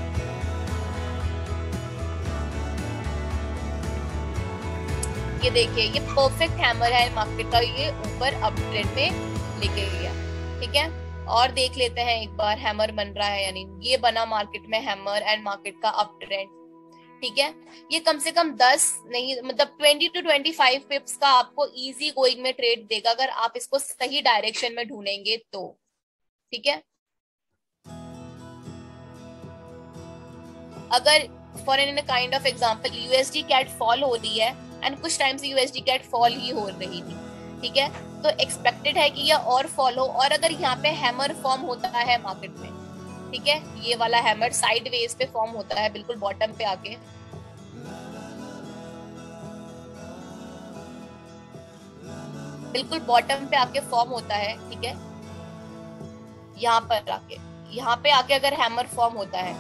ये देखिए, ये परफेक्ट हैमर है मार्केट का, ये ऊपर अप ट्रेंड पे लेके गया, ठीक है। और देख लेते हैं एक बार हैमर बन रहा है यानी ये बना मार्केट में हैमर एंड मार्केट का अप ट्रेंड, ठीक है। ये कम से कम 10 नहीं मतलब 20 to 25 पिप्स का आपको इजी गोइंग में ट्रेड देगा अगर आप इसको सही डायरेक्शन में ढूंढेंगे तो, ठीक है। अगर for an kind of example USD CAD fall हो रही है एंड कुछ टाइम से यूएसडी कैट फॉल ही हो रही थी, ठीक है, तो एक्सपेक्टेड है कि ये और फॉलो, और अगर यहाँ पे हैमर फॉर्म होता है मार्केट में, ठीक है, ये वाला हैमर साइडवेज पे फॉर्म होता है बिल्कुल बॉटम पे आके, बिल्कुल बॉटम पे आके फॉर्म होता है, ठीक है। यहाँ पे आके अगर हैमर फॉर्म होता है,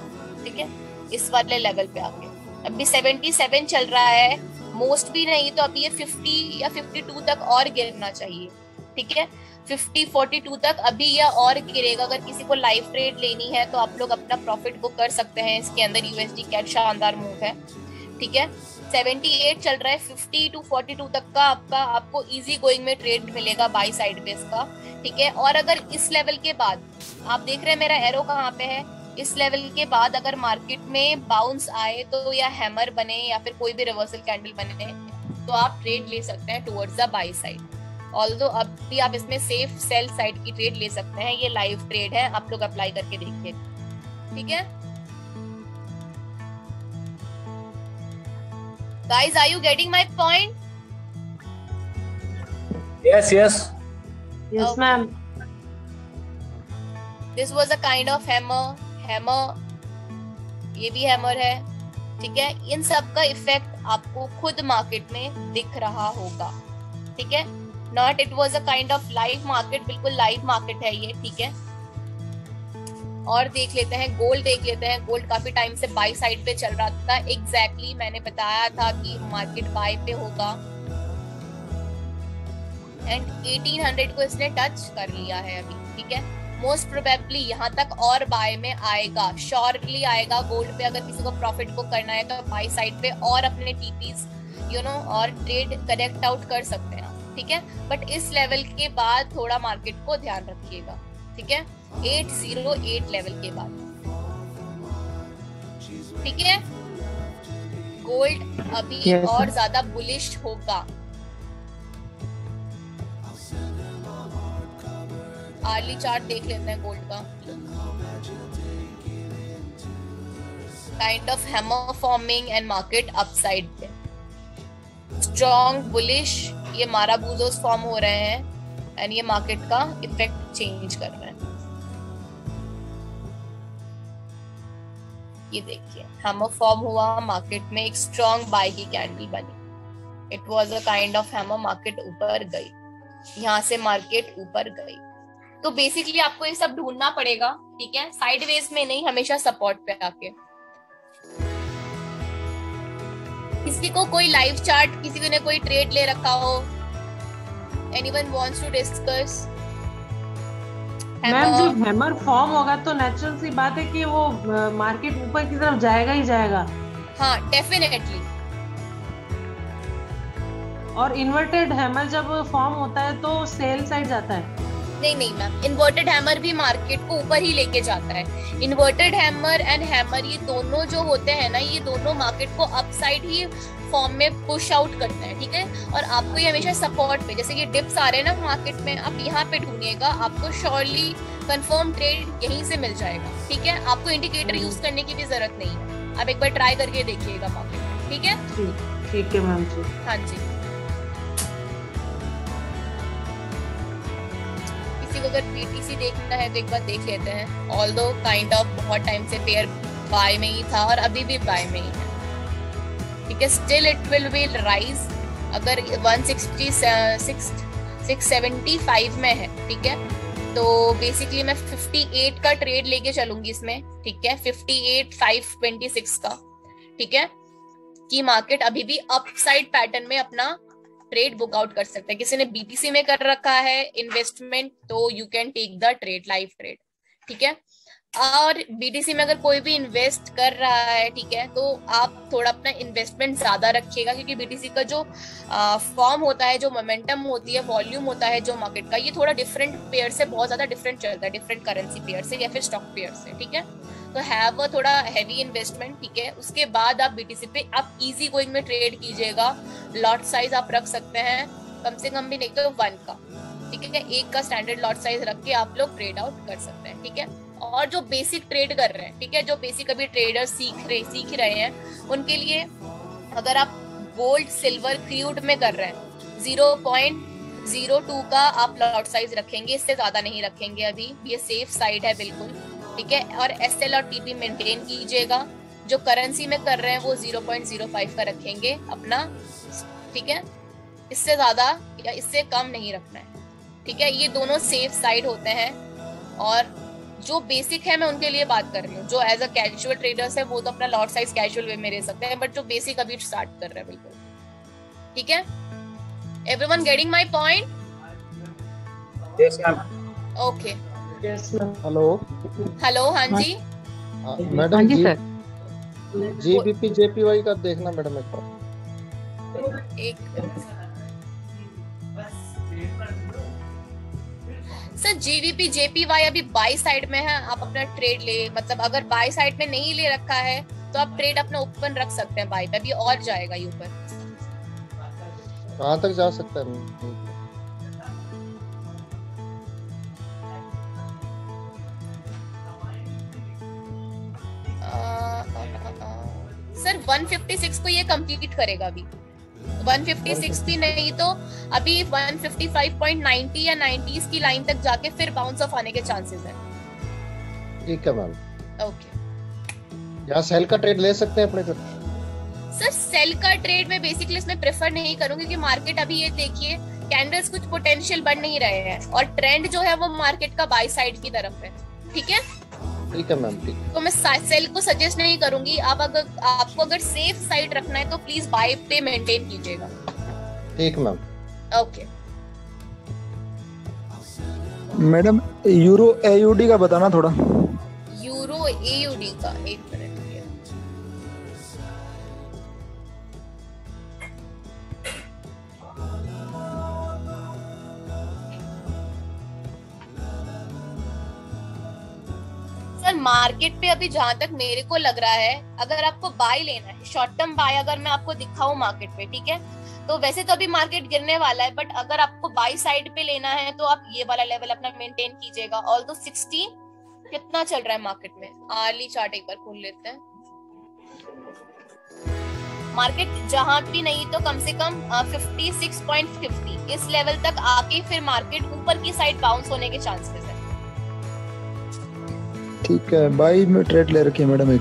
ठीक है, इस वाले लेवल पे आके, अभी 77 चल रहा है, मोस्ट भी नहीं तो अभी ये 50 या 52 तक और गिरना चाहिए, ठीक है। 50-42 तक अभी यह और गिरेगा। अगर किसी को लाइव ट्रेड लेनी है तो आप लोग अपना प्रॉफिट बुक कर सकते हैं। इसके अंदर यूएसडी कैट शानदार मूव है, ठीक है। 78 चल रहा है, 50 to 42 तक का आपको इजी गोइंग में ट्रेड मिलेगा बाई साइड बेस का, ठीक है। और अगर इस लेवल के बाद आप देख रहे हैं मेरा एरो कहाँ पे है, इस लेवल के बाद अगर मार्केट में बाउंस आए तो या हैमर बने या फिर कोई भी रिवर्सल कैंडल बने तो आप ट्रेड ले सकते हैं towards the by side. Although अब भी आप इसमें सेफ सेल साइड की ट्रेड ले सकते हैं। ये लाइव ट्रेड है, आप लोग अप्लाई करके देखिए, ठीक है। Guys, are you getting my point? Yes, yes. Yes, ma'am. This was a kind of hammer. ये भी हैमर है, ठीक है। इन सब का इफेक्ट आपको खुद मार्केट में दिख रहा होगा, ठीक है। Not it was a kind of live market, बिल्कुल लाइव मार्केट है ये, ठीक है। और देख लेते हैं गोल्ड, देख लेते हैं गोल्ड काफी टाइम से बाई साइड पे चल रहा था। एग्जैक्टली मैंने बताया था कि मार्केट बाय पे होगा एंड 1800 को इसने टच कर लिया है अभी, ठीक है। मोस्ट प्रोबेबली यहाँ तक और बाय में आएगा, श्योरली आएगा गोल्ड पे। अगर किसी को प्रॉफिट बुक करना है तो बाई साइड पे और अपने टीपीज और ट्रेड करेक्ट आउट कर सकते हैं, ठीक है। बट इस लेवल के बाद थोड़ा मार्केट को ध्यान रखिएगा, ठीक है। 808 लेवल के बाद, ठीक है। गोल्ड अभी और ज्यादा बुलिश होगा। आर्ली चार्ट देख लेते हैं गोल्ड का। Kind of hammer forming and market upside पे स्ट्रॉन्ग बुलिश, ये माराबूजोस फॉर्म हो रहे हैं एंड ये मार्केट का इफेक्ट चेंज कर रहे हैं। ये देखिए, हैमर फॉर्म हुआ, मार्केट में एक स्ट्रॉन्ग बाय की कैंडल बनी। It was a kind of hammer, market ऊपर गई, यहाँ से मार्केट ऊपर गई। तो बेसिकली आपको ये सब ढूंढना पड़ेगा, ठीक है, साइडवेज में नहीं, हमेशा सपोर्ट पे आके। किसी को कोई लाइव चार्ट, किसी ने कोई ट्रेड ले रखा हो, anyone wants to discuss? Ma'am जब हैमर फॉर्म होगा तो नेचुरल सी बात है कि वो मार्केट ऊपर की तरफ जाएगा ही जाएगा। हाँ डेफिनेटली। और इन्वर्टेड हैमर जब फॉर्म होता है तो सेल साइड जाता है। नहीं नहीं मैम, इन्वर्टेड हैमर भी मार्केट को ऊपर ही लेके जाता है। इन्वर्टेड हैमर एंड हैमर ये दोनों जो होते हैं ना, ये दोनों मार्केट को अपसाइड ही फॉर्म में पुश आउट करते हैं, ठीक है। और आपको ये हमेशा सपोर्ट पे, जैसे ये डिप्स आ रहे हैं ना मार्केट में, आप यहाँ पे ढूंढिएगा, आपको श्योरली कंफर्म ट्रेड यहीं से मिल जाएगा, ठीक है। आपको इंडिकेटर यूज करने की भी जरूरत नहीं है, आप एक बार ट्राई करके देखिएगा मार्केट में, ठीक है। ठीक है मैम जी। हाँ जी, किसी को अगर बीटीसी देखना है तो एक बार देख लेते हैं। ऑल्दो काइंड ऑफ बहुत टाइम से पेयर बाय में ही था और अभी भी बाय में ही है, ठीक है। Still it will be rise, अगर 675 में है, ठीक है, तो बेसिकली मैं 58 का ट्रेड लेके चलूंगी इसमें, ठीक है, 58,526 का, ठीक है, कि मार्केट अभी भी अपसाइड पैटर्न में अपना ट्रेड बुक आउट कर सकता है। किसी ने बीटीसी में कर रखा है इन्वेस्टमेंट तो you can take the trade, live trade, ठीक है। और बीटीसी में अगर कोई भी इन्वेस्ट कर रहा है, ठीक है, तो आप थोड़ा अपना इन्वेस्टमेंट ज्यादा रखिएगा, क्योंकि बीटीसी का जो फॉर्म होता है, जो मोमेंटम होती है, वॉल्यूम होता है जो मार्केट का, ये थोड़ा डिफरेंट पेयर से बहुत ज्यादा डिफरेंट चलता है, डिफरेंट करेंसी पेयर से या फिर स्टॉक पेयर से, ठीक है। तो हैव अ थोड़ा हैवी इन्वेस्टमेंट, ठीक है। उसके बाद आप बीटीसी पे आप इजी गोइंग में ट्रेड कीजिएगा। लॉट साइज आप रख सकते हैं कम से कम भी नहीं तो 1 का, ठीक है, 1 का स्टैंडर्ड लॉट साइज रख के आप लोग ट्रेड आउट कर सकते हैं, ठीक है। और जो बेसिक ट्रेड कर रहे हैं, ठीक है, जो बेसिक अभी ट्रेडर सीख रहे हैं, उनके लिए अगर आप गोल्ड सिल्वर क्रूड में कर रहे हैं 0.02 का आप लॉट साइज रखेंगे, इससे ज्यादा नहीं रखेंगे, अभी ये सेफ साइड है बिल्कुल, ठीक है। और एसएल और टीपी मेंटेन कीजिएगा। जो करेंसी में कर रहे हैं वो 0.05 का रखेंगे अपना, ठीक है, इससे ज्यादा या इससे कम नहीं रखना है, ठीक है। ये दोनों सेफ साइड होते हैं। और जो बेसिक है मैं उनके लिए बात कर रही हूँ, जो एज अ कैजुअल ट्रेडर्स है वो तो अपना लॉट साइज कैजुअल वे में ले सकते हैं, बट जो बेसिक अभी स्टार्ट कर रहे हैं बिल्कुल, ठीक है। Everyone getting my point? Yes ma'am. Okay, yes ma'am. Hello hello, हाँ जी मैडम जी, सर। जीबीपी जेपीवाई का देखना मैडम एक बार। एक सर, जीवीपी जेपीवाई अभी बाई साइड में है, आप अपना ट्रेड ले, मतलब अगर बाई साइड में नहीं ले रखा है तो आप ट्रेड अपना ओपन रख सकते हैं बाई पे, अभी और जाएगा ये ऊपर। कहाँ तक जा सकता है? सर 156 को ये कंप्लीट करेगा अभी, 156 भी नहीं तो अभी 155.90 या 90s की लाइन तक जाके फिर बाउंस ऑफ आने के चांसेस हैं। ठीक है मैम। ओके, यहाँ सेल का ट्रेड ले सकते हैं अपने को? सर सेल का ट्रेड में बेसिकली इसमें प्रेफर नहीं करूंगी, क्योंकि मार्केट अभी ये देखिए कैंडल्स कुछ पोटेंशियल बन नहीं रहे हैं और ट्रेंड जो है वो मार्केट का बाई साइड की तरफ है, ठीक है। ठीक है मैम, ठीक। तो मैं सेल को सजेस्ट नहीं करूंगी। आप अगर आपको अगर सेफ साइड रखना है तो प्लीज बाय पे मेंटेन कीजिएगा। ठीक ma'am. Okay madam euro AUD का बताना थोड़ा। यूरो एयूडी का, एक मिनट। मार्केट पे अभी जहां तक मेरे को लग रहा है, अगर आपको बाय लेना है, शॉर्ट टर्म बाय अगर मैं आपको दिखाऊं मार्केट पे, ठीक है, तो वैसे तो अभी मार्केट गिरने वाला है, बट अगर आपको बाय साइड पे लेना है तो आप ये वाला लेवल अपना मेंटेन कीजिएगा। ऑल्दो 60 कितना चल रहा है मार्केट में, आर्ली चार्ट एक बार खोल लेते हैं। मार्केट जहां भी नहीं तो कम से कम 56.50 इस लेवल तक आके फिर मार्केट ऊपर की साइड बाउंस होने के चांसेस है। ठीक है, बाई में ट्रेड ले रखी है मैडम, एक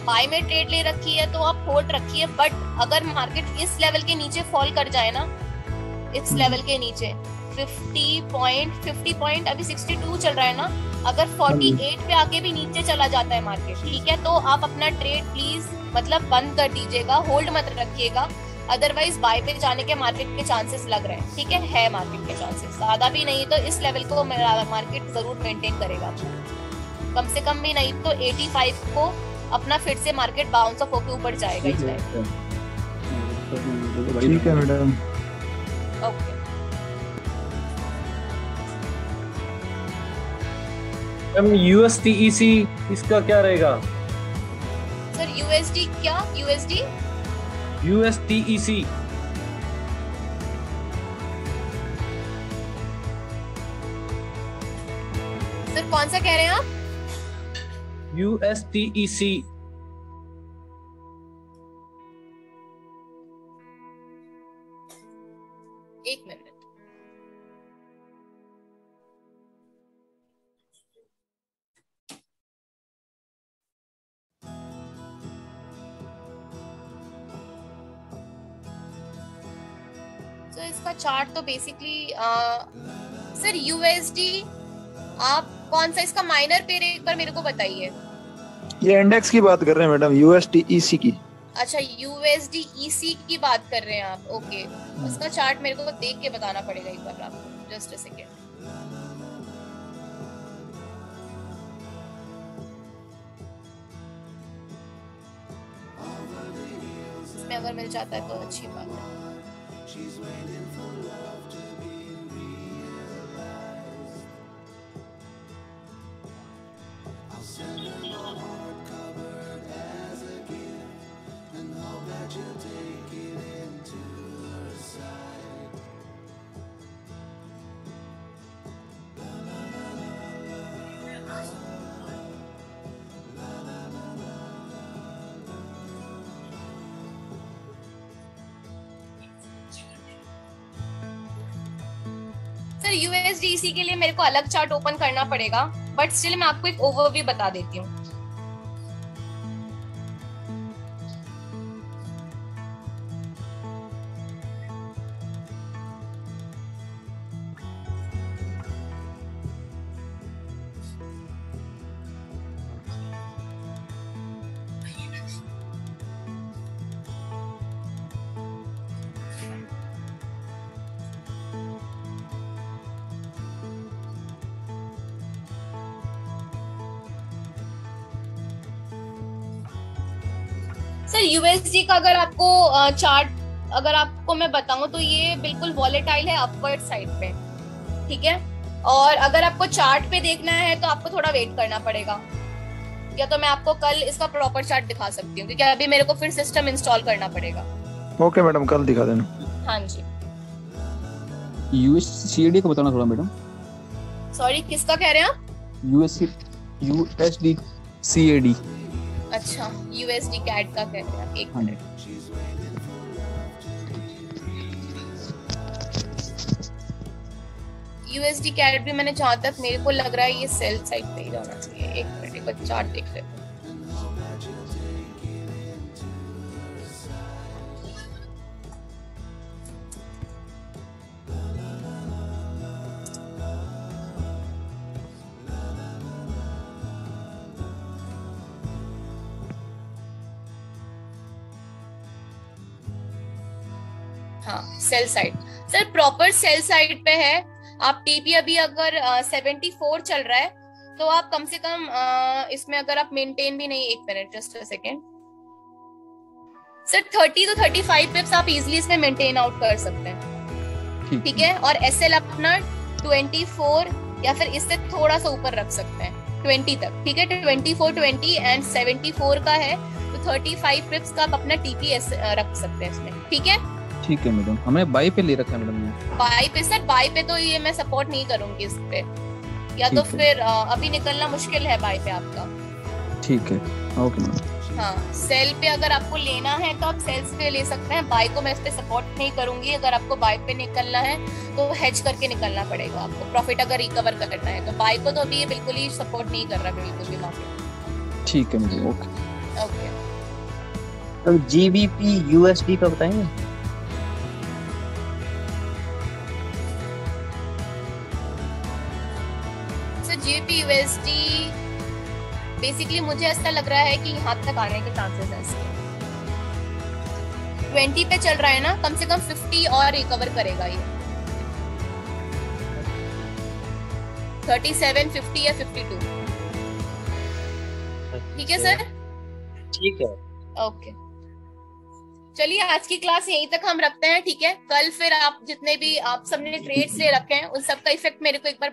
बाय में ट्रेड ले रखी है तो आप होल्ड रखिए, बट अगर मार्केट इस लेवल के नीचे फॉल कर जाए ना, इस लेवल के नीचे 50 पॉइंट अभी 62 चल रहा है ना, अगर 48 पे आके भी नीचे चला जाता है मार्केट, ठीक है, तो आप अपना ट्रेड प्लीज मतलब बंद कर दीजिएगा, होल्ड मत रखिएगा। अदरवाइज बाय पे जाने के मार्केट के चांसेस लग रहे हैं, ठीक है मार्केट के चांसेस, ज्यादा भी नहीं तो इस लेवल को मार्केट जरूर मेंटेन करेगा, कम से कम भी नहीं तो 85 को अपना फिर से मार्केट बाउंस ऑफ होके ऊपर जाएगा इस टाइम। ठीक है मैडम। ओके मैम USDEC इसका क्या रहेगा? सर यूएसडी क्या? USDEC सर कौन सा कह रहे हैं आप? USDEC एक मिनट। तो इसका चार्ट तो बेसिकली सर USD आप कौन सा इसका माइनर पेयर एक बार मेरे को बताइए। ये इंडेक्स की बात कर रहे हैं मैडम, USDEC की। अच्छा USDEC की बात कर रहे हैं आप, ओके। उसका चार्ट मेरे को देख के बताना पड़ेगा एक बार आपको, जस्ट अ सेकेंड। इसमें अगर मिल जाता है तो अच्छी बात है। सर USDC के लिए मेरे को अलग चार्ट ओपन करना पड़ेगा, बट स्टिल मैं आपको एक ओवरव्यू बता देती हूँ। सर USD का अगर आपको चार्ट अगर आपको मैं बताऊं तो ये बिल्कुल वॉलेटाइल है अपवर्ड साइड पे, ठीक है। और अगर आपको चार्ट पे देखना है तो आपको थोड़ा वेट करना पड़ेगा, या तो मैं आपको कल इसका प्रॉपर चार्ट दिखा सकती हूँ, क्योंकि अभी मेरे को फिर सिस्टम इंस्टॉल करना पड़ेगा। ओके मैडम, कल दिखा देना। हाँ जी। USCAD का बताना थोड़ा मैडम। सॉरी किसका कह रहे हैं आप? USDCAD। अच्छा USD CAD का कह रहे हैं आप, एक मिनट। USD CAD भी मैंने जहाँ तक मेरे को लग रहा है ये सेल साइड पे ही जाना चाहिए। एक मिनट एक बार चार्ट देख लेते हैं। हाँ sell side, sir proper cell side पे है। आप टीपी अभी अगर 74 चल रहा है तो आप कम से कम इसमें अगर आप मेंटेन भी नहीं, एक minute just a second sir, 30 to 35 पिप्स आप इजीली इसमें मेंटेन आउट कर सकते हैं, ठीक है। और एसएल अपना 24 या फिर इससे थोड़ा सा ऊपर रख सकते हैं 20 तक, ठीक है। 24, 20 एंड 74 का है तो 35 पिप्स का आप अपना टीपीएस रख सकते हैं इसमें, ठीक है। ठीक है मैडम, हमने बाई पे ले रखा है मैडम। बाई पे सर, बाई पे तो ये मैं सपोर्ट नहीं करूंगी इस पे, या तो फिर अभी निकलना मुश्किल है बाई पे आपका। ठीक है ओके मैम। हाँ सेल पे अगर आपको लेना है तो आप सेल्स पे ले सकते हैं, बाई को मैं इस पे सपोर्ट नहीं करूंगी। अगर आपको बाई पे निकलना है तो हेज करके निकलना पड़ेगा आपको, प्रॉफिट अगर रिकवर करना है तो। बाई को तो अभी ये बिल्कुल ही सपोर्ट नहीं कर रहा बिल्कुल भी मार्केट। ठीक है मैडम ओके। ओके तो GBP USD का बताएंगे? GBP USD बेसिकली मुझे ऐसा लग रहा है कि यहाँ तक आने के चांसेस हैं इसके। 20 पे चल रहा है ना, कम से कम 50 और रिकवर करेगा ये। 37, 50 या 52। ठीक है सर? ठीक है। ओके, चलिए आज की क्लास यहीं तक हम रखते हैं। ठीक है, कल फिर आप जितने भी आप सबने ट्रेड्स ले रखे हैं उन सब का इफेक्ट मेरे को एक बार